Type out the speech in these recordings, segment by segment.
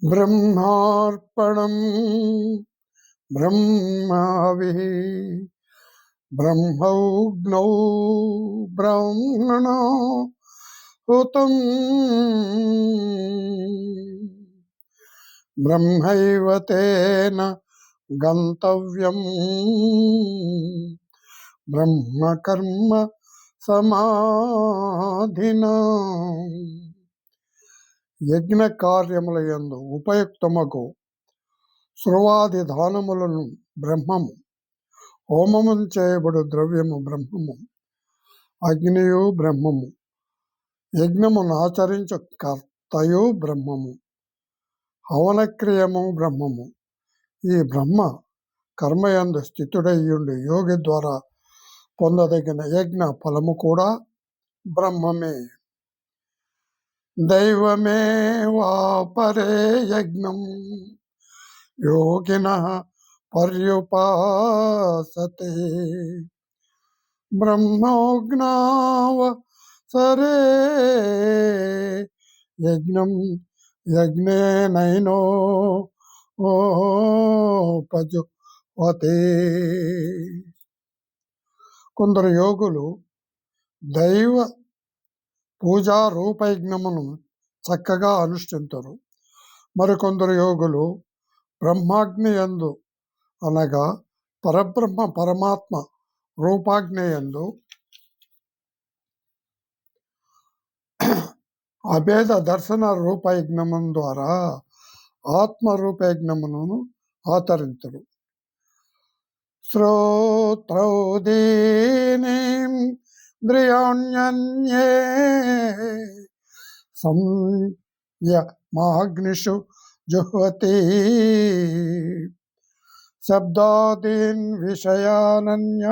బ్రహ్మార్పణం బ్రహ్మావిః బ్రహ్మౌగ్నౌ బ్రహ్మణో హుతం బ్రహ్మైవ తేన గంతవ్యం బ్రహ్మకర్మ సమాధినా. యజ్ఞ కార్యములయందు ఉపయుక్తమగు శృవాది దానములను బ్రహ్మము, హోమము చేయబడు ద్రవ్యము బ్రహ్మము, అగ్నియు బ్రహ్మము, యజ్ఞమును ఆచరించు కర్తయు బ్రహ్మము, హవనక్రియము బ్రహ్మము. ఈ బ్రహ్మ కర్మయందు స్థితుడయ్యుండి యోగి ద్వారా పొందదగిన యజ్ఞ ఫలము కూడా బ్రహ్మమే. దైవమేవాపరే యజ్ఞం యోగినః పర్యుపాసతే బ్రహ్మోజ్ఞావసరే యజ్ఞం యజ్ఞేనైనో పజువతే. కొందరు యోగులు దైవ పూజా రూపయజ్ఞమును చక్కగా అనుష్ఠించరు. మరికొందరు యోగులు బ్రహ్మాగ్ని యందు అనగా పరబ్రహ్మ పరమాత్మ రూపాగ్ని యందు అభేద దర్శన రూపయజ్ఞము ద్వారా ఆత్మరూపయజ్ఞమును ఆచరించరు. శ్రోత్రౌదీనింద్రియాణ్యన్యే సంయమాగ్నిషు జుహ్వతి శబ్దాదీన్ విషయానన్య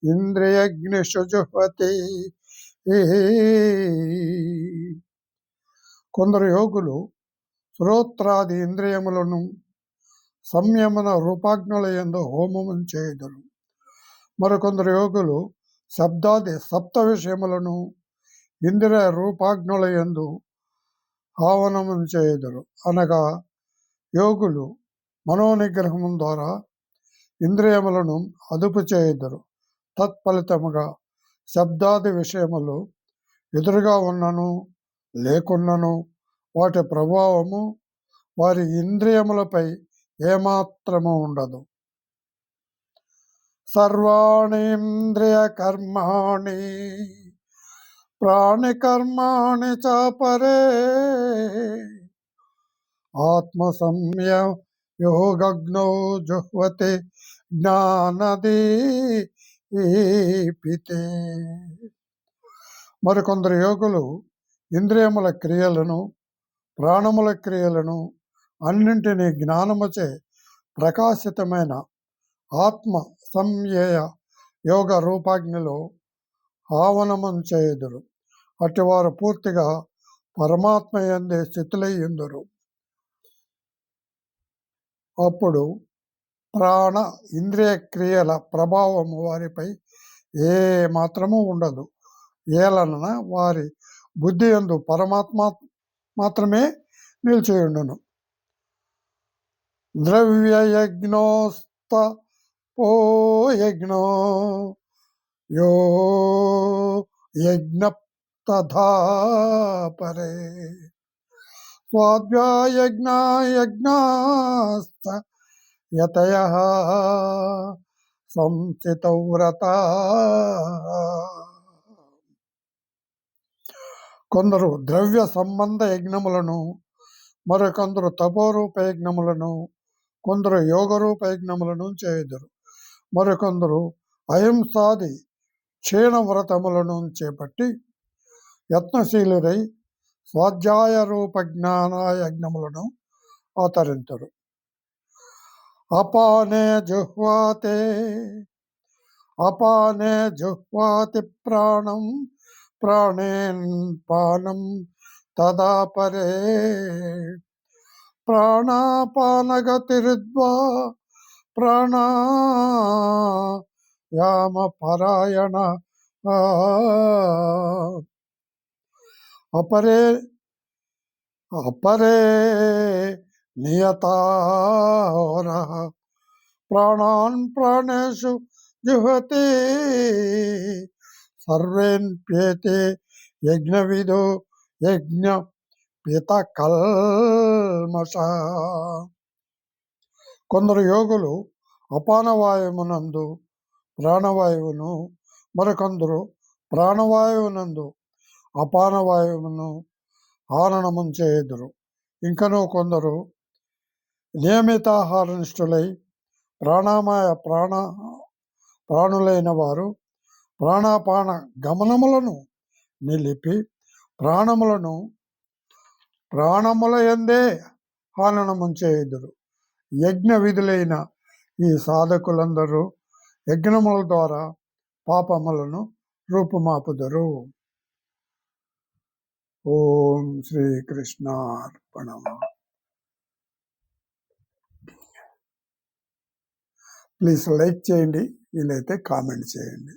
ఇంద్రియగ్నిషు జుహ్వతి. కొందరు యోగులు శ్రోత్రాది ఇంద్రియములను సంయమన రూపాగ్నులయందు హోమము చేయుదురు. మరికొందరు యోగులు శబ్దాది సప్త విషయములను ఇంద్రియ రూపాగ్నులయందు ఆవనము చేయుదురు. అనగా యోగులు మనోనిగ్రహము ద్వారా ఇంద్రియములను అదుపు చేయుదురు. తత్ఫలితముగా శబ్దాది విషయములు ఎదురుగా ఉన్నను లేకున్నను వాటి ప్రభావము వారి ఇంద్రియములపై ఏమాత్రము ఉండదు. సర్వాణీంద్రియ కర్మాణి ప్రాణికర్మాణి చ పరే ఆత్మసంయమయోగగ్నౌ జుహ్వతి జ్ఞానదీపితే. మరికొందరు యోగులు ఇంద్రియముల క్రియలను ప్రాణముల క్రియలను అన్నింటినీ జ్ఞానముచే ప్రకాశితమైన ఆత్మ సంయయ యోగ రూపాగ్నిలో ఆవనము చేయుదురు. అటివారు పూర్తిగా పరమాత్మ యందే స్థితులయ్యుందురు. అప్పుడు ప్రాణ ఇంద్రియ క్రియల ప్రభావము వారిపై ఏ మాత్రము ఉండదు. ఏలన వారి బుద్ధి యందు పరమాత్మ మాత్రమే నిలిచియుండును. ద్రవ్యయజ్ఞోస్తపో యజ్ఞో యో యజ్ఞ తథా పరే స్వాధ్యాయజ్ఞాయజ్ఞాస్త యతయః సంచితౌ వ్రతాః. కొందరు ద్రవ్య సంబంధ యజ్ఞములను, మరికొందరు తపోరూప యజ్ఞములను, కొందరు యోగరూప యజ్ఞములను చేయుదురు. మరికొందరు అహింసాది క్షీణ వ్రతములను చేపట్టి యత్నశీలురై స్వాధ్యాయ రూప జ్ఞాన యజ్ఞములను ఆచరించరు. అపానే జుహ్వాతి ప్రాణం ప్రాణేన్ పానం తదా పరే ప్రాణాపానగతిరుద్వా ప్రాణాయామ పరాయణ అపరే నియతాహోరః ప్రాణాన్ ప్రాణేషు జుహతి సర్వేన్ప్యేతే యజ్ఞవిదో యజ్ఞ పితకల్మషః. కొందరు యోగులు అపానవాయువునందు ప్రాణవాయువును, మరికొందరు ప్రాణవాయువునందు అపానవాయువును ఆననముంచేయుదురు. ఇంకనూ కొందరు నియమితాహారనిష్ఠులై ప్రాణులైన వారు ప్రాణాపాన గమనములను నిలిపి ప్రాణముల యందే ఆననముంచేయుదురు. యజ్ఞ విధులైన ఈ సాధకులందరూ యజ్ఞముల ద్వారా పాపములను రూపుమాపుదురు. ఓం శ్రీకృష్ణార్పణమస్తు. ప్లీజ్ లైక్ చేయండి, వీలైతే కామెంట్ చేయండి.